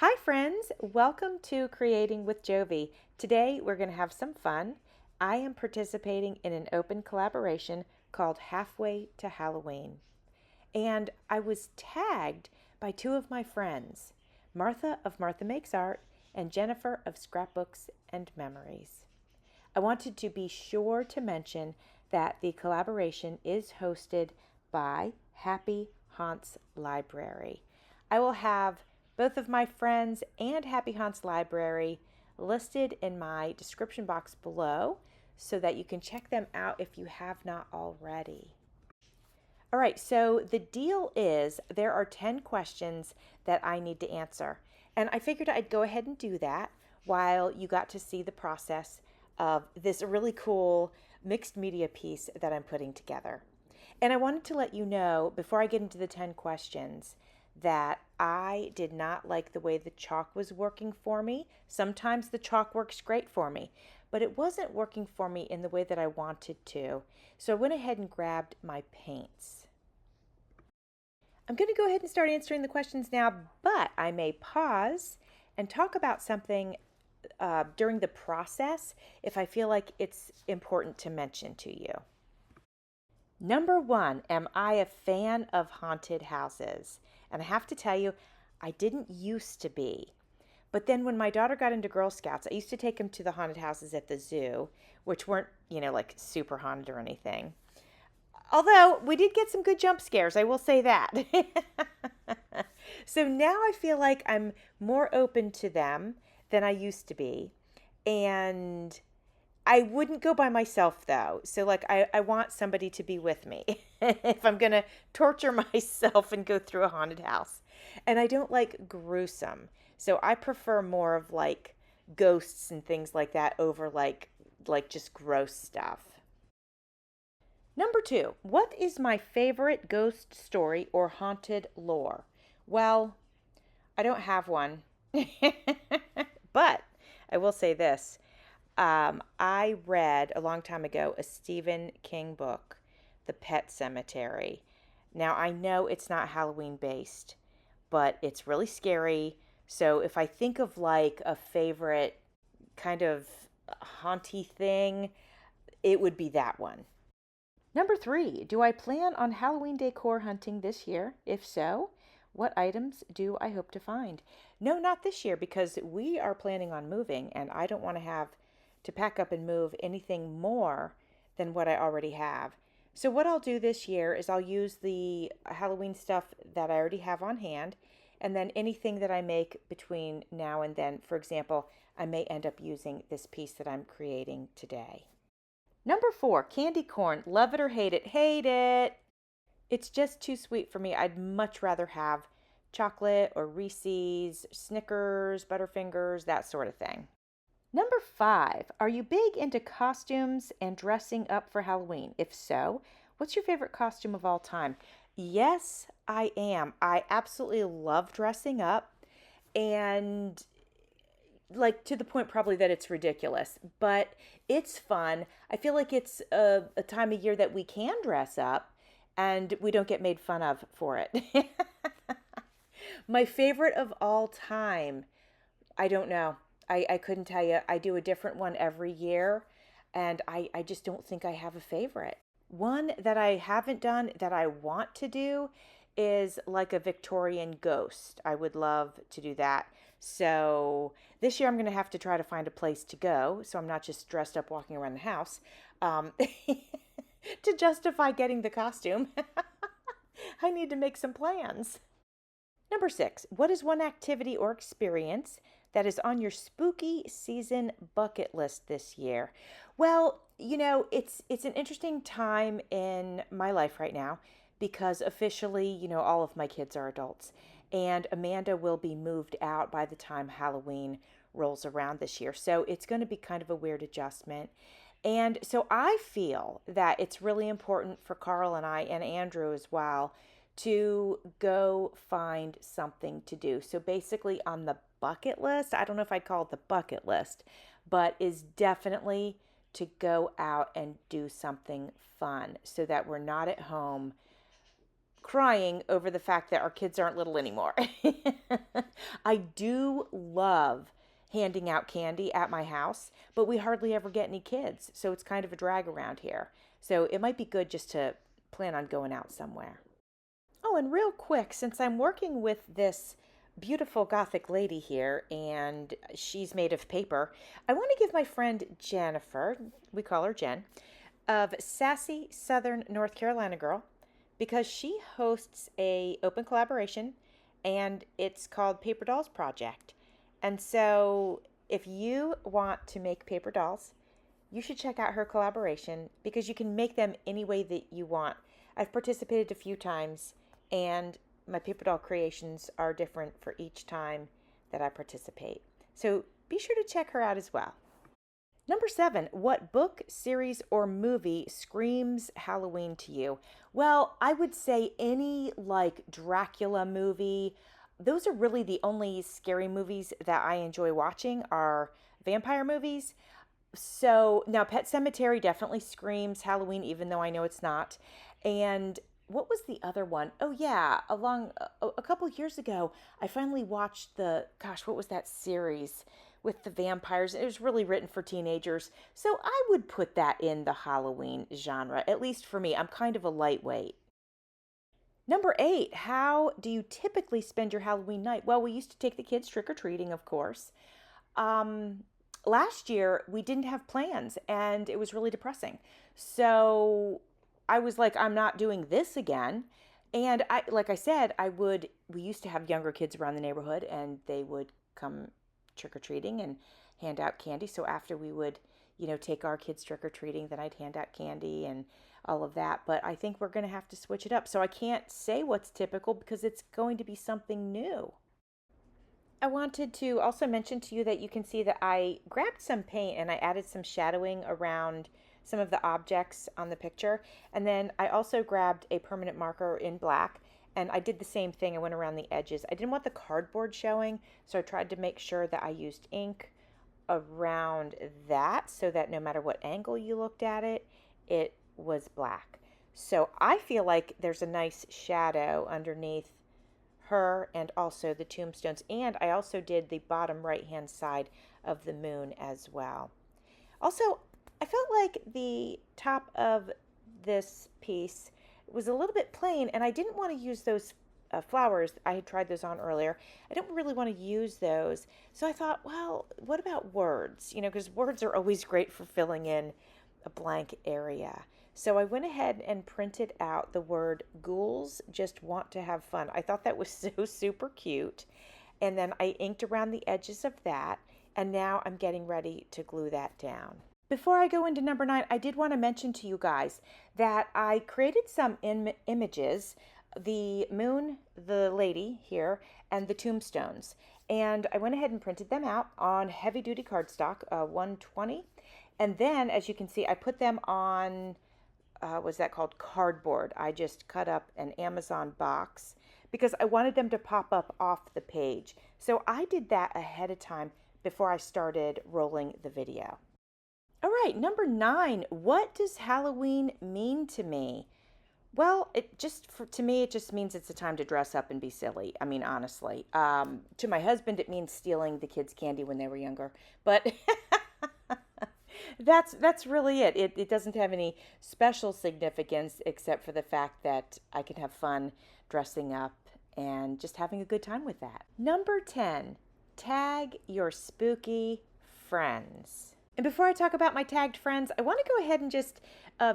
Hi friends, welcome to Creating with Jovi. Today we're going to have some fun. I am participating in an open collaboration called Halfway to Halloween. And I was tagged by two of my friends, Martha of Martha Makes Art and Jennifer of Scrapbooks and Memories. I wanted to be sure to mention that the collaboration is hosted by Happy Haunts Library. I will have both of my friends and Happy Haunts Library listed in my description box below so that you can check them out if you have not already. All right, so the deal is there are 10 questions that I need to answer. And I figured I'd go ahead and do that while you got to see the process of this really cool mixed media piece that I'm putting together. And I wanted to let you know before I get into the 10 questions that I did not like the way the chalk was working for me. Sometimes the chalk works great for me, but it wasn't working for me in the way that I wanted to. So I went ahead and grabbed my paints. I'm going to go ahead and start answering the questions now, but I may pause and talk about something during the process if I feel like it's important to mention to you. Number one, am I a fan of haunted houses? And I have to tell you, I didn't used to be. But then when my daughter got into Girl Scouts, I used to take them to the haunted houses at the zoo, which weren't, like super haunted or anything. Although we did get some good jump scares, I will say that. So now I feel like I'm more open to them than I used to be. And I wouldn't go by myself though. So like I want somebody to be with me if I'm going to torture myself and go through a haunted house. And I don't like gruesome. So I prefer more of like ghosts and things like that over like just gross stuff. Number two, what is my favorite ghost story or haunted lore? Well, I don't have one. But I will say this. I read a long time ago a Stephen King book, The Pet Cemetery. Now, I know it's not Halloween based, but it's really scary. So if I think of like a favorite kind of haunty thing, it would be that one. Number three, do I plan on Halloween decor hunting this year? If so, what items do I hope to find? No, not this year because we are planning on moving and I don't want to have to pack up and move anything more than what I already have. So what I'll do this year is I'll use the Halloween stuff that I already have on hand and then anything that I make between now and then. For example, I may end up using this piece that I'm creating today. Number four, candy corn. Love it or hate it? Hate it. It's just too sweet for me. I'd much rather have chocolate or Reese's, Snickers, Butterfingers, that sort of thing. Number five, are you big into costumes and dressing up for Halloween? If so, what's your favorite costume of all time? Yes, I am. I absolutely love dressing up and like to the point probably that it's ridiculous, but it's fun. I feel like it's a time of year that we can dress up and we don't get made fun of for it. My favorite of all time, I don't know. I couldn't tell you. I do a different one every year, and I just don't think I have a favorite. One that I haven't done that I want to do is like a Victorian ghost. I would love to do that. So this year I'm going to have to try to find a place to go so I'm not just dressed up walking around the house to justify getting the costume. I need to make some plans. Number six, what is one activity or experience that is on your spooky season bucket list this year? Well, it's an interesting time in my life right now because officially, all of my kids are adults. And Amanda will be moved out by the time Halloween rolls around this year. So it's going to be kind of a weird adjustment. And so I feel that it's really important for Carl and I and Andrew as well to go find something to do. So basically on the bucket list, I don't know if I'd call it the bucket list, but is definitely to go out and do something fun so that we're not at home crying over the fact that our kids aren't little anymore. I do love handing out candy at my house, but we hardly ever get any kids, so it's kind of a drag around here. So it might be good just to plan on going out somewhere. Oh, and real quick, since I'm working with this beautiful Gothic lady here and she's made of paper, I want to give my friend Jennifer, we call her Jen, of Sassy Southern North Carolina Girl, because she hosts a open collaboration and it's called Paper Dolls Project. And so if you want to make paper dolls, you should check out her collaboration because you can make them any way that you want. I've participated a few times and my paper doll creations are different for each time that I participate. So be sure to check her out as well. Number 7, what book, series, or movie screams Halloween to you? Well, I would say any like Dracula movie. Those are really the only scary movies that I enjoy watching are vampire movies. So now Pet Sematary definitely screams Halloween, even though I know it's not. And what was the other one? Oh yeah, along a couple years ago, I finally watched what was that series with the vampires? It was really written for teenagers. So I would put that in the Halloween genre, at least for me. I'm kind of a lightweight. Number 8, how do you typically spend your Halloween night? Well, we used to take the kids trick-or-treating, of course. Um, Last year, we didn't have plans and it was really depressing. So I was like, I'm not doing this again. And like I said, we used to have younger kids around the neighborhood and they would come trick-or-treating and hand out candy. So after we would, take our kids trick-or-treating, then I'd hand out candy and all of that. But I think we're going to have to switch it up. So I can't say what's typical because it's going to be something new. I wanted to also mention to you that you can see that I grabbed some paint and I added some shadowing around some of the objects on the picture. And then I also grabbed a permanent marker in black and I did the same thing. I went around the edges. I didn't want the cardboard showing, so I tried to make sure that I used ink around that so that no matter what angle you looked at it, it was black. So I feel like there's a nice shadow underneath her and also the tombstones. And I also did the bottom right hand side of the moon as well. Also, I felt like the top of this piece was a little bit plain and I didn't want to use those flowers. I had tried those on earlier. I didn't really want to use those. So I thought, well, what about words? Because words are always great for filling in a blank area. So I went ahead and printed out the word ghouls just want to have fun. I thought that was so super cute. And then I inked around the edges of that. And now I'm getting ready to glue that down. Before I go into number 9, I did want to mention to you guys that I created some images, the moon, the lady here, and the tombstones. And I went ahead and printed them out on heavy duty cardstock, 120. And then, as you can see, I put them on was that called cardboard. I just cut up an Amazon box because I wanted them to pop up off the page. So I did that ahead of time before I started rolling the video. All right, number 9, what does Halloween mean to me? Well, to me, it just means it's a time to dress up and be silly. I mean, honestly. To my husband, it means stealing the kids' candy when they were younger. But that's really it. It doesn't have any special significance except for the fact that I can have fun dressing up and just having a good time with that. Number 10, tag your spooky friends. And before I talk about my tagged friends, I want to go ahead and just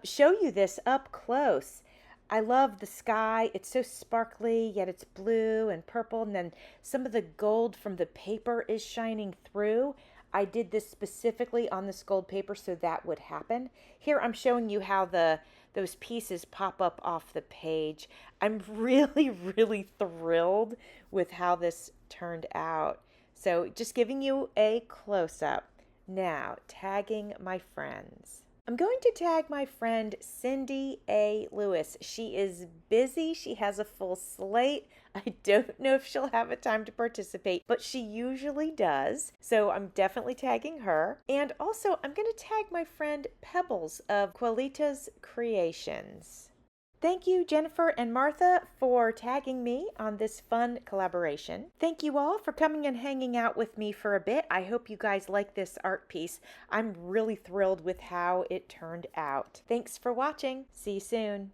show you this up close. I love the sky. It's so sparkly, yet it's blue and purple, and then some of the gold from the paper is shining through. I did this specifically on this gold paper so that would happen. Here I'm showing you how those pieces pop up off the page. I'm really, really thrilled with how this turned out. So just giving you a close-up. Now, tagging my friends. I'm going to tag my friend Cindy A. Lewis. She is busy. She has a full slate. I don't know if she'll have a time to participate, but she usually does. So I'm definitely tagging her. And also, I'm going to tag my friend Pebbles of Quilita's Creations. Thank you, Jennifer and Martha, for tagging me on this fun collaboration. Thank you all for coming and hanging out with me for a bit. I hope you guys like this art piece. I'm really thrilled with how it turned out. Thanks for watching. See you soon.